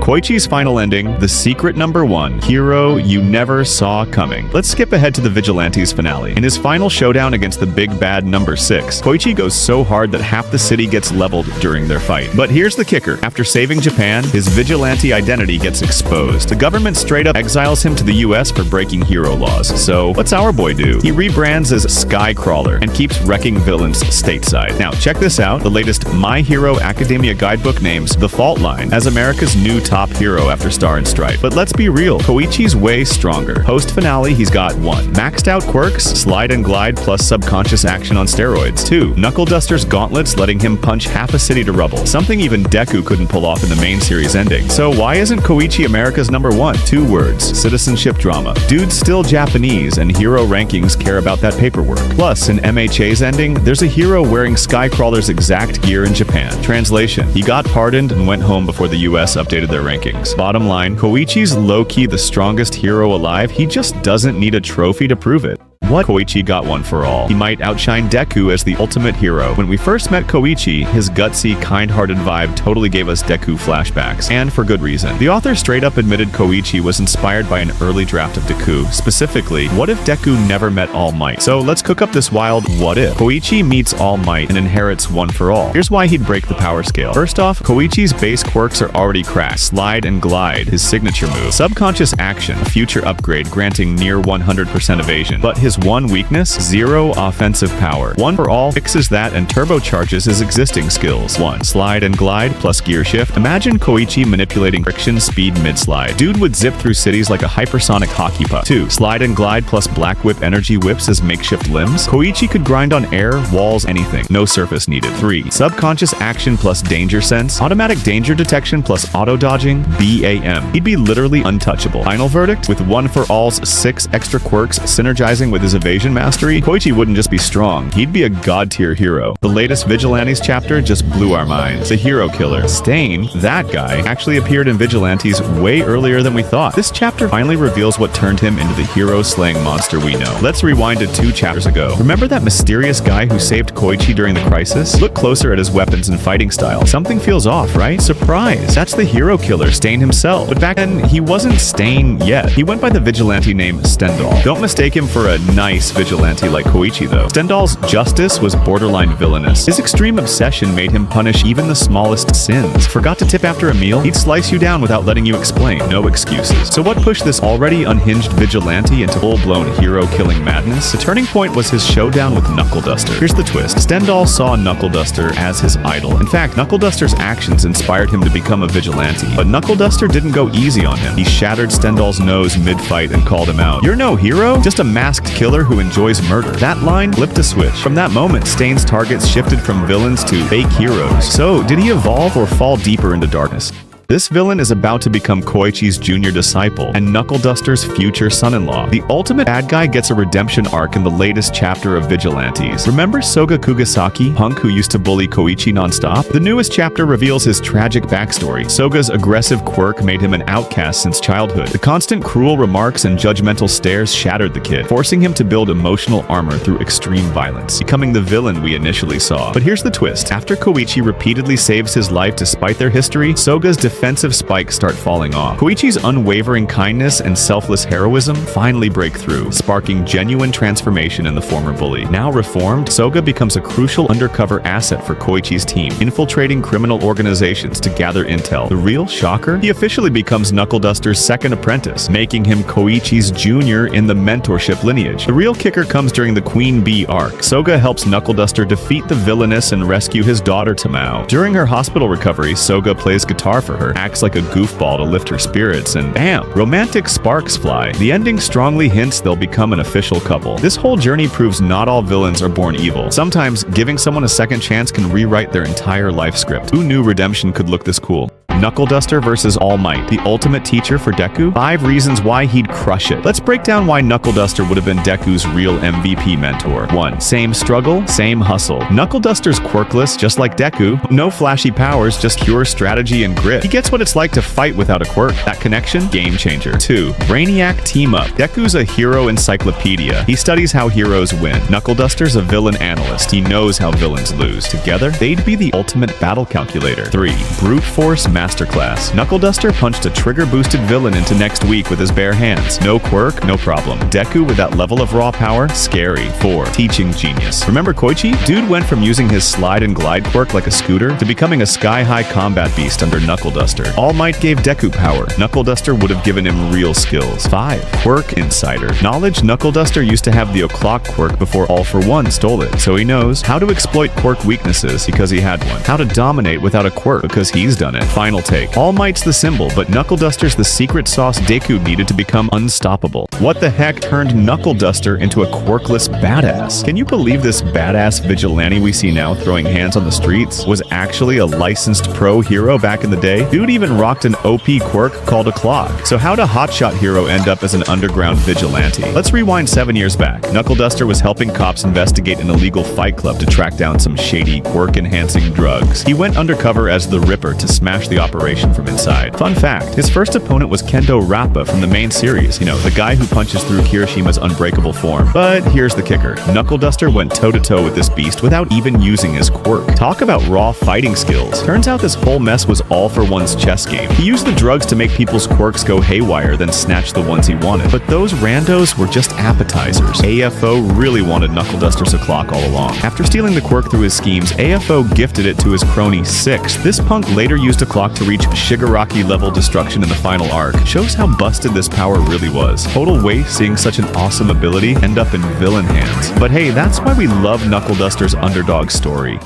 Koichi's final ending, the secret number 1, hero you never saw coming. Let's skip ahead to the Vigilantes finale. In his final showdown against the big bad number 6, Koichi goes so hard that half the city gets leveled during their fight. But here's the kicker. After saving Japan, his vigilante identity gets exposed. The government straight up exiles him to the US for breaking hero laws. So what's our boy do? He rebrands as Skycrawler and keeps wrecking villains stateside. Now check this out. The latest My Hero Academia guidebook names The Fault Line as America's new top hero after Star and Stripe. But let's be real, Koichi's way stronger. Post-finale, he's got 1. Maxed out quirks, slide and glide plus subconscious action on steroids. 2. Knuckle Duster's gauntlets letting him punch half a city to rubble. Something even Deku couldn't pull off in the main series ending. So why isn't Koichi America's number 1? 2 words. Citizenship drama. Dude's still Japanese and hero rankings care about that paperwork. Plus, in MHA's ending, there's a hero wearing Skycrawler's exact gear in Japan. Translation: he got pardoned and went home before the US updated their rankings. Bottom line, Koichi's low-key the strongest hero alive, he just doesn't need a trophy to prove it. What? Koichi got one for all. He might outshine Deku as the ultimate hero. When we first met Koichi, his gutsy, kind-hearted vibe totally gave us Deku flashbacks, and for good reason. The author straight up admitted Koichi was inspired by an early draft of Deku. Specifically, what if Deku never met All Might? So let's cook up this wild what if. Koichi meets All Might and inherits One for All. Here's why he'd break the power scale. First off, Koichi's base quirks are already cracked. Slide and glide, his signature move. Subconscious action, a future upgrade granting near 100% evasion. But his one weakness, 0 offensive power. One for All fixes that and turbocharges his existing skills. 1. Slide and glide plus gear shift. Imagine Koichi manipulating friction speed mid-slide. Dude would zip through cities like a hypersonic hockey puck. 2. Slide and glide plus black whip energy whips as makeshift limbs. Koichi could grind on air, walls, anything. No surface needed. 3. Subconscious action plus danger sense. Automatic danger detection plus auto dodging. BAM. He'd be literally untouchable. Final verdict? With One for All's 6 extra quirks synergizing with his evasion mastery, Koichi wouldn't just be strong, he'd be a god-tier hero. The latest Vigilantes chapter just blew our minds. The hero killer, Stain, that guy, actually appeared in Vigilantes way earlier than we thought. This chapter finally reveals what turned him into the hero-slaying monster we know. Let's rewind to 2 chapters ago. Remember that mysterious guy who saved Koichi during the crisis? Look closer at his weapons and fighting style. Something feels off, right? Surprise! That's the hero killer, Stain himself. But back then, he wasn't Stain yet. He went by the vigilante name Stendhal. Don't mistake him for a nice vigilante like Koichi though. Stendhal's justice was borderline villainous. His extreme obsession made him punish even the smallest sins. Forgot to tip after a meal? He'd slice you down without letting you explain. No excuses. So what pushed this already unhinged vigilante into full-blown hero-killing madness? The turning point was his showdown with Knuckle Duster. Here's the twist. Stendhal saw Knuckle Duster as his idol. In fact, Knuckle Duster's actions inspired him to become a vigilante. But Knuckle Duster didn't go easy on him. He shattered Stendhal's nose mid-fight and called him out. "You're no hero, just a masked killer who enjoys murder." That line flipped a switch. From that moment, Stain's targets shifted from villains to fake heroes. So, did he evolve or fall deeper into darkness? This villain is about to become Koichi's junior disciple and Knuckle Duster's future son-in-law. The ultimate bad guy gets a redemption arc in the latest chapter of Vigilantes. Remember Soga Kugasaki, punk who used to bully Koichi nonstop? The newest chapter reveals his tragic backstory. Soga's aggressive quirk made him an outcast since childhood. The constant cruel remarks and judgmental stares shattered the kid, forcing him to build emotional armor through extreme violence, becoming the villain we initially saw. But here's the twist. After Koichi repeatedly saves his life despite their history, Soga's defensive spikes start falling off. Koichi's unwavering kindness and selfless heroism finally break through, sparking genuine transformation in the former bully. Now reformed, Soga becomes a crucial undercover asset for Koichi's team, infiltrating criminal organizations to gather intel. The real shocker? He officially becomes Knuckle Duster's second apprentice, making him Koichi's junior in the mentorship lineage. The real kicker comes during the Queen Bee arc. Soga helps Knuckle Duster defeat the villainess and rescue his daughter Tamao. During her hospital recovery, Soga plays guitar for her, acts like a goofball to lift her spirits, and bam! Romantic sparks fly. The ending strongly hints they'll become an official couple. This whole journey proves not all villains are born evil. Sometimes, giving someone a second chance can rewrite their entire life script. Who knew redemption could look this cool? Knuckle Duster versus All Might, the ultimate teacher for Deku? 5 reasons why he'd crush it. Let's break down why Knuckle Duster would have been Deku's real MVP mentor. 1. Same struggle, same hustle. Knuckle Duster's quirkless, just like Deku. No flashy powers, just pure strategy and grit. He gets what it's like to fight without a quirk. That connection? Game changer. 2. Brainiac Team Up. Deku's a hero encyclopedia. He studies how heroes win. Knuckle Duster's a villain analyst. He knows how villains lose. Together, they'd be the ultimate battle calculator. 3. Brute Force Masterclass. Knuckle Duster punched a trigger-boosted villain into next week with his bare hands. No quirk, no problem. Deku with that level of raw power? Scary. 4. Teaching Genius. Remember Koichi? Dude went from using his slide and glide quirk like a scooter to becoming a sky-high combat beast under Knuckle Duster. All Might gave Deku power. Knuckle Duster would have given him real skills. 5. Quirk Insider. Knowledge: Knuckle Duster used to have the o'clock quirk before All for One stole it, so he knows how to exploit quirk weaknesses because he had one. How to dominate without a quirk because he's done it. Final take. All Might's the symbol, but Knuckle Duster's the secret sauce Deku needed to become unstoppable. What the heck turned Knuckle Duster into a quirkless badass? Can you believe this badass vigilante we see now throwing hands on the streets was actually a licensed pro hero back in the day? Dude even rocked an OP quirk called a clock. So how did a hotshot hero end up as an underground vigilante? Let's rewind 7 years back. Knuckle Duster was helping cops investigate an illegal fight club to track down some shady quirk-enhancing drugs. He went undercover as the Ripper to smash the operation from inside. Fun fact, his first opponent was Kendo Rappa from the main series, you know, the guy who punches through Kirishima's unbreakable form. But here's the kicker. Knuckle Duster went toe-to-toe with this beast without even using his quirk. Talk about raw fighting skills. Turns out this whole mess was All for One's chess game. He used the drugs to make people's quirks go haywire, then snatch the ones he wanted. But those randos were just appetizers. AFO really wanted Knuckle Duster's clock all along. After stealing the quirk through his schemes, AFO gifted it to his crony Six. This punk later used a clock to reach Shigaraki-level destruction in the final arc. Shows how busted this power really was. Total waste seeing such an awesome ability end up in villain hands. But hey, that's why we love Knuckle Duster's underdog story.